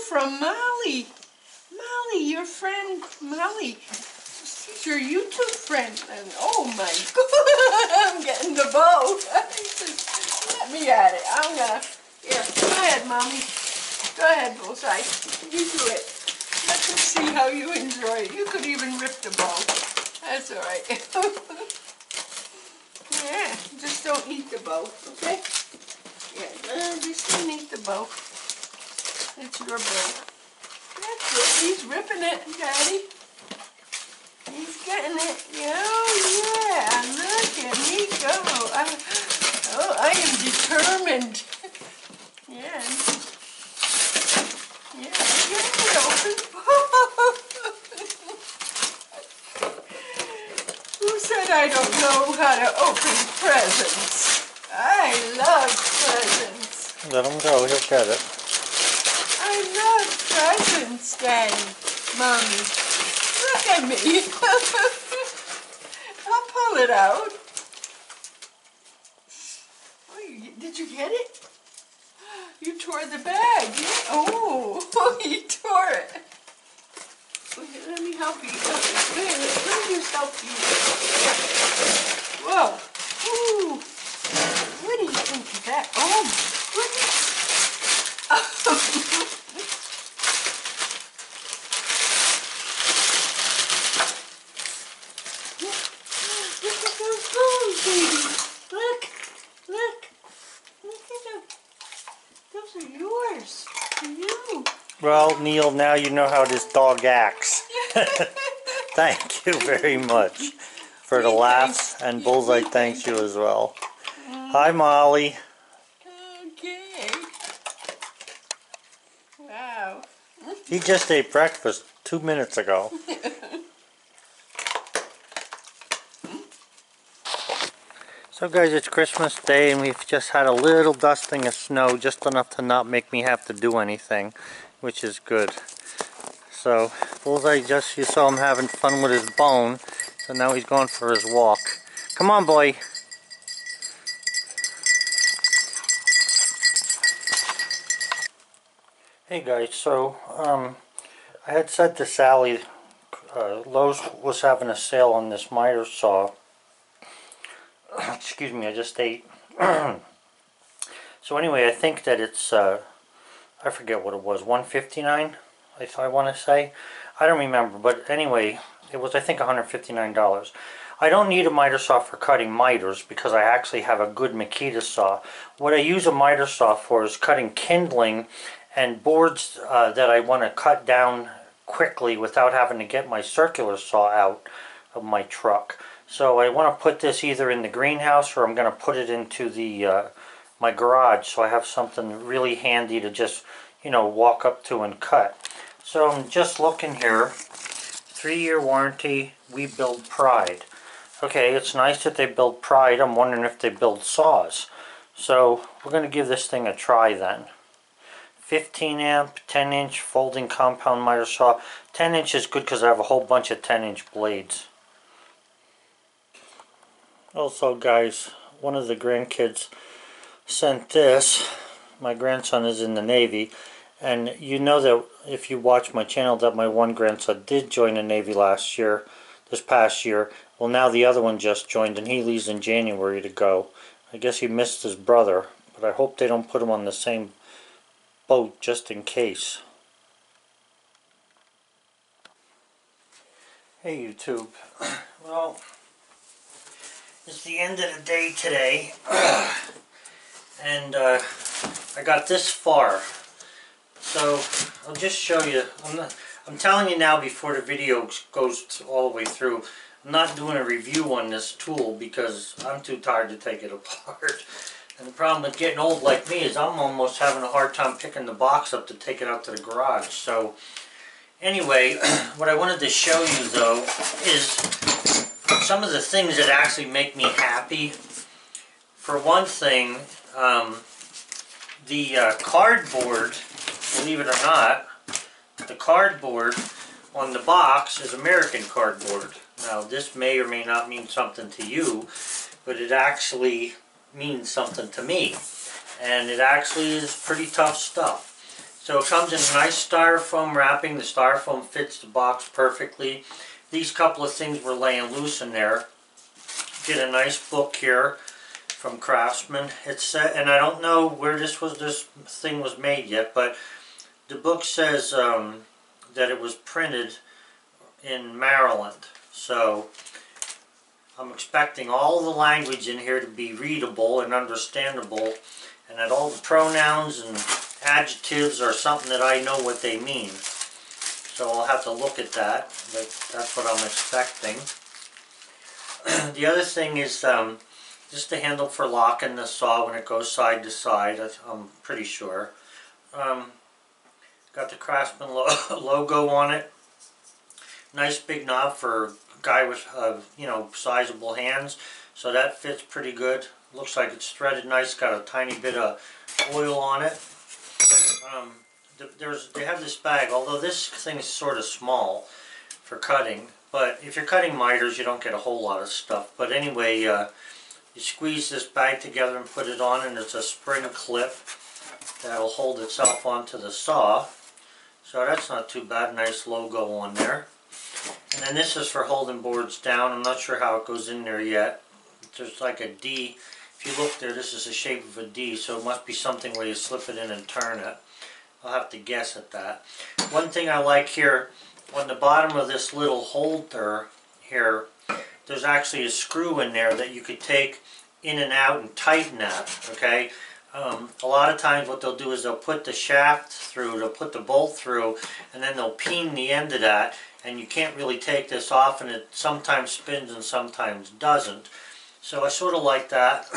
from Molly. Molly, your friend Molly. She's your YouTube friend. And oh my God, I'm getting the bow. Let me at it. I'm gonna. Here, go ahead, Mommy. Go ahead, Bullseye. You do it. Let them see how you enjoy it. You could even rip the bow. That's all right. Yeah, just don't eat the bow, okay? Yeah, just don't eat the bow. It's your bow. That's it. He's ripping it, Daddy. He's getting it. Oh, yeah. Look at me go. I am determined. Yeah. Yeah, get it open. Who said I don't know how to open presents? I love presents. Let him go. He'll get it. I love presents, Daddy. Mommy. Look at me. I'll pull it out. Oh, did you get it? You tore the bag. Yeah. Oh, you tore it. Let me help you. Let me just help you. Whoa. Ooh. What do you think of that? Oh, my goodness. Look at those balls, baby. Look. Look at them. Those are yours. For you. Well, Neil, now you know how this dog acts. Thank you very much for the laughs, and Bullseye thanks you as well. Hi, Molly. Okay. Wow. He just ate breakfast 2 minutes ago. So guys, it's Christmas Day and we've just had a little dusting of snow, just enough to not make me have to do anything, which is good. So Bullseye, you saw him having fun with his bone, so now he's going for his walk. Come on, boy. Hey guys, so I had said to Sally, Lowe's was having a sale on this miter saw. Excuse me, I just ate. So anyway, I think that it's, I forget what it was, $159, I want to say. I don't remember, but anyway, it was, I think, $159. I don't need a miter saw for cutting miters because I actually have a good Makita saw. What I use a miter saw for is cutting kindling and boards that I want to cut down quickly without having to get my circular saw out of my truck. So I want to put this either in the greenhouse or I'm going to put it into the my garage, so I have something really handy to just, you know, walk up to and cut. So I'm just looking here. 3-year warranty, we build Pride. Okay, it's nice that they build Pride. I'm wondering if they build saws. So we're going to give this thing a try then. 15 amp, 10 inch folding compound miter saw. 10 inch is good because I have a whole bunch of 10 inch blades. Also guys, one of the grandkids sent this. My grandson is in the Navy, and you know that if you watch my channel that my one grandson did join the Navy this past year. Well, now the other one just joined and he leaves in January to go. I guess he missed his brother, but I hope they don't put him on the same boat just in case. Hey YouTube. Well, it's the end of the day today, and I got this far. So I'll just show you. I'm telling you now before the video goes all the way through. I'm not doing a review on this tool because I'm too tired to take it apart. And the problem with getting old like me is I'm almost having a hard time picking the box up to take it out to the garage. So anyway, what I wanted to show you though is some of the things that actually make me happy. For one thing, the cardboard, believe it or not, the cardboard on the box is American cardboard. Now this may or may not mean something to you, but it actually means something to me. And it actually is pretty tough stuff. So it comes in nice styrofoam wrapping. The styrofoam fits the box perfectly. These couple of things were laying loose in there. Get a nice book here from Craftsman. It's and I don't know where this thing was made yet, but the book says that it was printed in Maryland. So I'm expecting all the language in here to be readable and understandable, and that all the pronouns and adjectives are something that I know what they mean. So I'll have to look at that, but that's what I'm expecting. The other thing is just the handle for locking the saw when it goes side to side, I'm pretty sure. Got the Craftsman logo on it. Nice big knob for a guy with you know, sizable hands, so that fits pretty good. Looks like it's threaded nice. Got a tiny bit of oil on it. They have this bag, although this thing is sort of small for cutting, but if you're cutting miters you don't get a whole lot of stuff. But anyway, you squeeze this bag together and put it on, and there's a spring clip that'll hold itself onto the saw. So that's not too bad. Nice logo on there. And then this is for holding boards down. I'm not sure how it goes in there yet. There's like a D. If you look there, this is the shape of a D, so it must be something where you slip it in and turn it. I'll have to guess at that. One thing I like here, on the bottom of this little holder here, there's actually a screw in there that you could take in and out and tighten that, okay? A lot of times what they'll do is they'll put the shaft through, they'll put the bolt through, and then they'll peen the end of that, and you can't really take this off, and it sometimes spins and sometimes doesn't. So I sort of like that.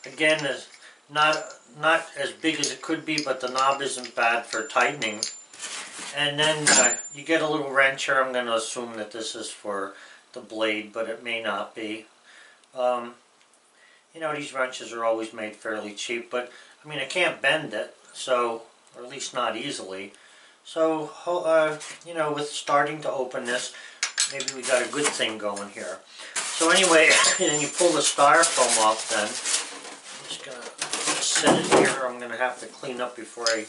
Again, it's not as big as it could be, but the knob isn't bad for tightening. And then you get a little wrench here. I'm going to assume that this is for the blade, but it may not be. You know, these wrenches are always made fairly cheap, but I mean, I can't bend it, so, or at least not easily. So, you know, with starting to open this, maybe we got a good thing going here. So anyway, then you pull the styrofoam off then. I'm just going to set it here. I'm going to have to clean up before I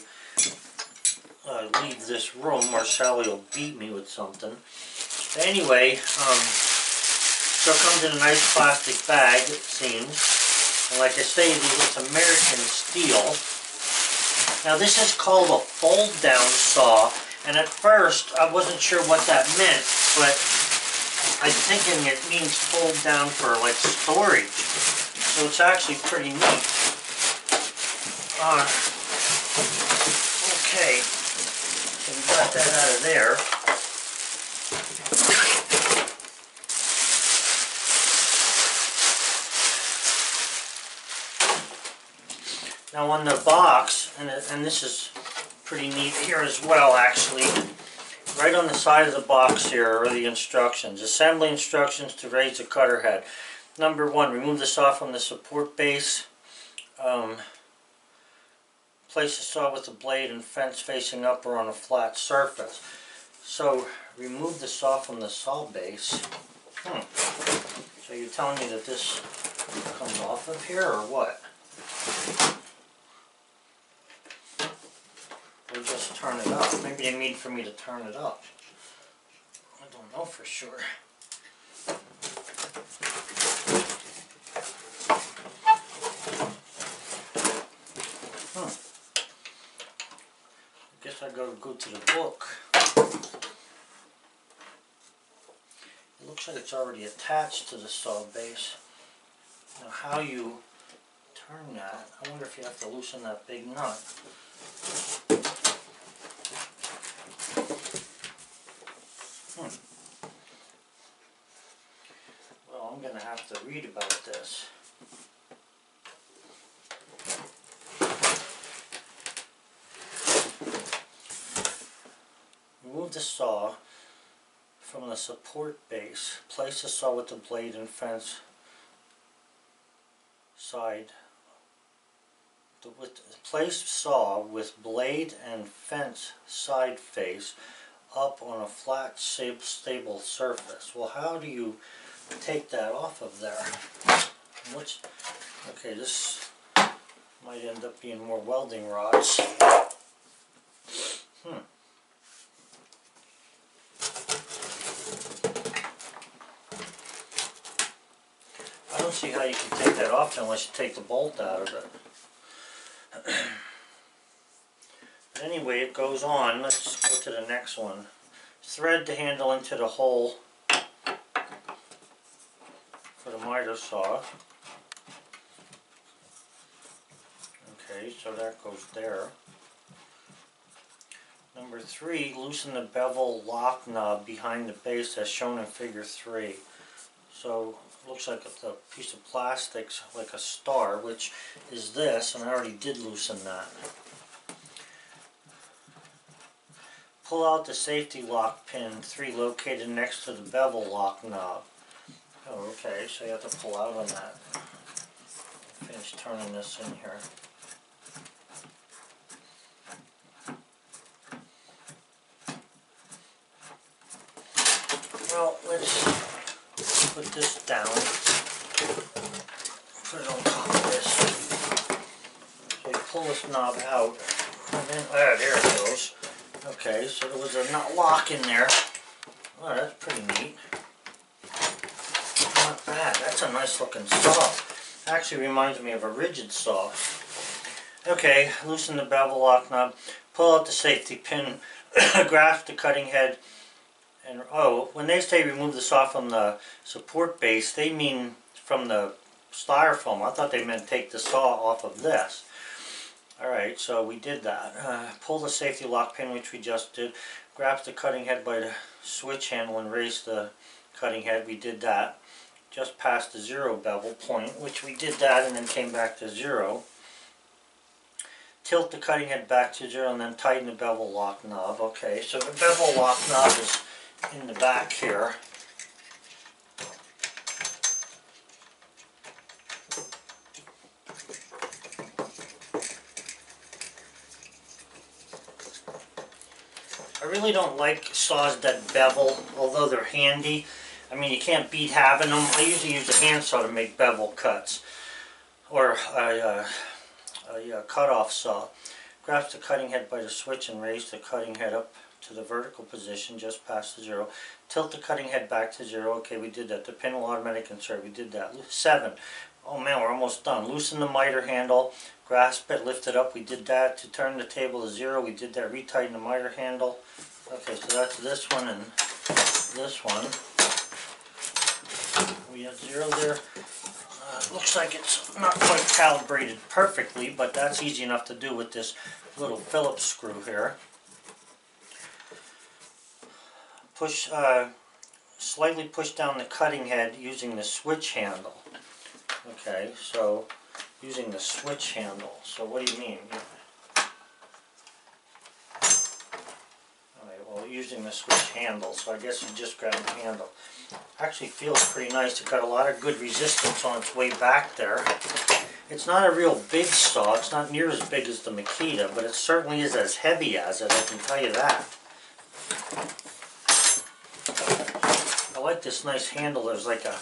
leave this room, or Sally will beat me with something. Anyway, so it comes in a nice plastic bag, it seems. And like I say, it's American steel. Now this is called a fold-down saw, and at first I wasn't sure what that meant, but I'm thinking it means fold down for like storage. So it's actually pretty neat. Okay, so we got that out of there. Now on the box, and this is pretty neat here as well actually, right on the side of the box here are the instructions. Assembly instructions to raise the cutter head. Number 1, remove the saw from the support base. Place the saw with the blade and fence facing up or on a flat surface. So remove the saw from the saw base. So you're telling me that this comes off of here or what? Or just turn it up. Maybe they mean for me to turn it up. I don't know for sure. I guess I gotta go to the book. It looks like it's already attached to the saw base. Now how you turn that, I wonder if you have to loosen that big nut. Well, I'm going to have to read about this. Remove the saw from the support base. Place the saw with the blade and fence side. Place saw with blade and fence side face up on a flat, stable surface. Well, how do you take that off of there? Okay, this might end up being more welding rods. I don't see how you can take that off unless you take the bolt out of it. Anyway, it goes on. Let's go to the next one. Thread the handle into the hole for the miter saw. Okay, so that goes there. Number 3, loosen the bevel lock knob behind the base as shown in figure 3. So it looks like a piece of plastic, like a star, which is this, and I already did loosen that. Pull out the safety lock pin 3 located next to the bevel lock knob. Oh, okay, so you have to pull out on that. Finish turning this in here. Well, let's put this down. Put it on top of this. So you pull this knob out, and then, there it goes. Okay, so there was a lock in there. Oh, that's pretty neat. Not bad. That's a nice looking saw. Actually reminds me of a rigid saw. Okay, loosen the bevel lock knob. Pull out the safety pin. Grasp the cutting head. And when they say remove the saw from the support base, they mean from the styrofoam. I thought they meant take the saw off of this. Alright, so we did that. Pull the safety lock pin, which we just did. Grasp the cutting head by the switch handle and raise the cutting head. We did that. Just past the 0 bevel point, which we did that and then came back to 0. Tilt the cutting head back to 0 and then tighten the bevel lock knob. Okay, so the bevel lock knob is in the back here. I really don't like saws that bevel, although they're handy. I mean, you can't beat having them. I usually use a handsaw to make bevel cuts, or a cut-off saw. Grasp the cutting head by the switch and raise the cutting head up to the vertical position just past the 0. Tilt the cutting head back to 0. Okay, we did that. The pin will automatically insert. We did that. 7. Oh man, we're almost done. Loosen the miter handle. Grasp it, lift it up. We did that. To turn the table to 0, we did that. Retighten the miter handle. Okay, so that's this one and this one. We have 0 there. Looks like it's not quite calibrated perfectly, but that's easy enough to do with this little Phillips screw here. Slightly push down the cutting head using the switch handle. Okay, so using the switch handle. So what do you mean? Alright, well, using the switch handle, so I guess you just grab the handle. Actually feels pretty nice. It's got a lot of good resistance on its way back there. It's not a real big saw. It's not near as big as the Makita, but it certainly is as heavy as it, I can tell you that. I like this nice handle. There's like a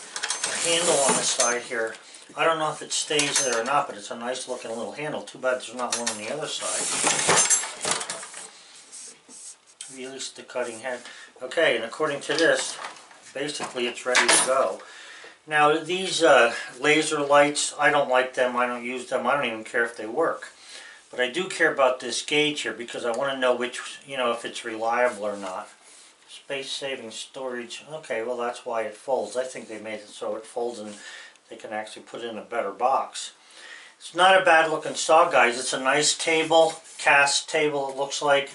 handle on the side here. I don't know if it stays there or not, but it's a nice looking little handle. Too bad there's not one on the other side. Release the cutting head. Okay, and according to this, basically it's ready to go. Now these laser lights, I don't like them, I don't use them, I don't even care if they work. But I do care about this gauge here because I want to know which, if it's reliable or not. Space saving storage, okay, well that's why it folds. I think they made it so it folds and they can actually put it in a better box. It's not a bad looking saw, guys. It's a nice table, cast table it looks like.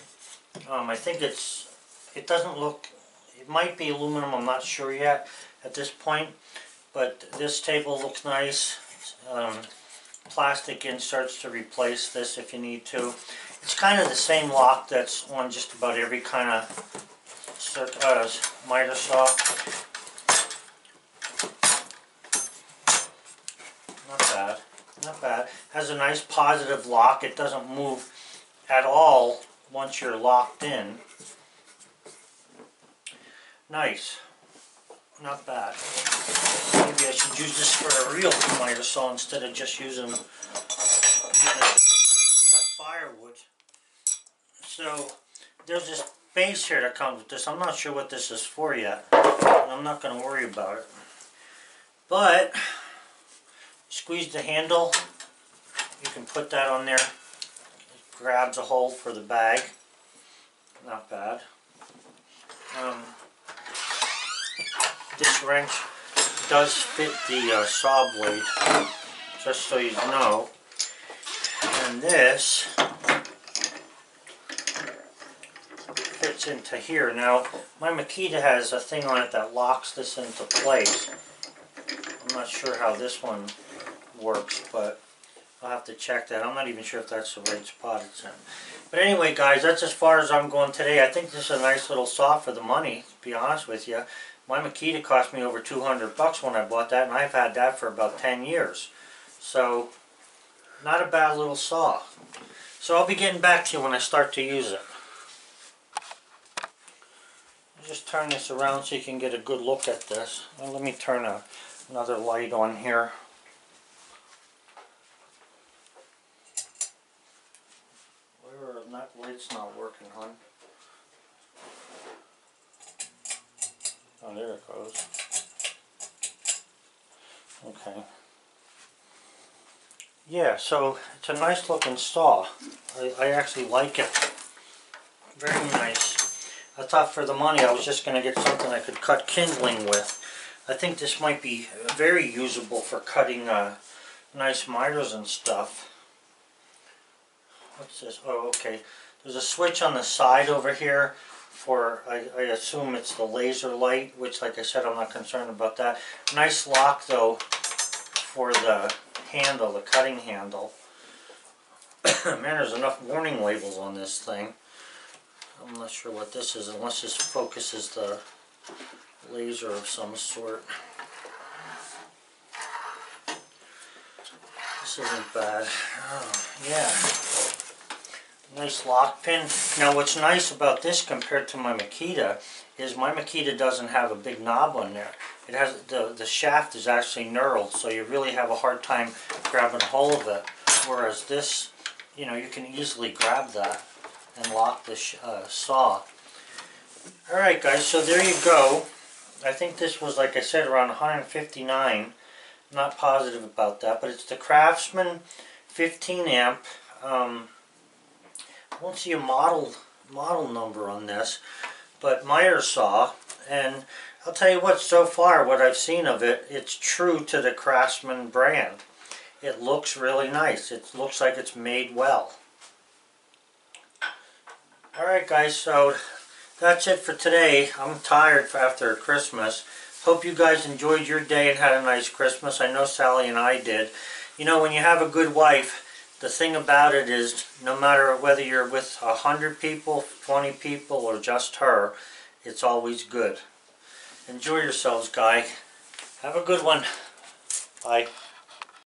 I think it doesn't look, it might be aluminum, I'm not sure yet at this point, but this table looks nice. Plastic inserts to replace this if you need to. It's kind of the same lock that's on just about every kind of miter saw. Not bad, not bad. Has a nice positive lock. It doesn't move at all once you're locked in. Nice. Not bad. Maybe I should use this for a real miter saw instead of just using it to cut firewood. So there's this base here that comes with this. I'm not sure what this is for yet, and I'm not going to worry about it. But squeeze the handle, you can put that on there. It grabs a hole for the bag. Not bad. This wrench does fit the saw blade, just so you know. And this fits into here. Now, my Makita has a thing on it that locks this into place. I'm not sure how this one works, but I'll have to check that. I'm not even sure if that's the right spot it's in. But anyway, guys, that's as far as I'm going today. I think this is a nice little saw for the money, to be honest with you. My Makita cost me over 200 bucks when I bought that, and I've had that for about 10 years. So, not a bad little saw. So I'll be getting back to you when I start to use it. Just turn this around so you can get a good look at this. Well, let me turn another light on here. That light's not working, hon. Oh, there it goes. Okay. Yeah, so it's a nice looking saw. I actually like it. Very nice. I thought for the money I was just going to get something I could cut kindling with. I think this might be very usable for cutting nice miters and stuff. What's this? Oh, okay. There's a switch on the side over here for, I assume it's the laser light, which, like I said, I'm not concerned about that. Nice lock, though, for the handle, the cutting handle. Man, there's enough warning labels on this thing. I'm not sure what this is, unless this focuses the laser of some sort. This isn't bad. Oh, yeah. Nice lock pin. Now what's nice about this compared to my Makita is my Makita doesn't have a big knob on there. It has the shaft is actually knurled, so you really have a hard time grabbing a hold of it. Whereas this, you know, you can easily grab that and lock the saw. Alright guys, so there you go. I think this was, like I said, around 159. Not positive about that, but it's the Craftsman 15 amp. I won't see a model number on this, but miter saw, and I'll tell you what, so far what I've seen of it, it's true to the Craftsman brand. It looks really nice. It looks like it's made well. Alright guys, so that's it for today. I'm tired after Christmas. Hope you guys enjoyed your day and had a nice Christmas. I know Sally and I did. You know, when you have a good wife, the thing about it is, no matter whether you're with 100 people, 20 people, or just her, it's always good. Enjoy yourselves, guys. Have a good one. Bye.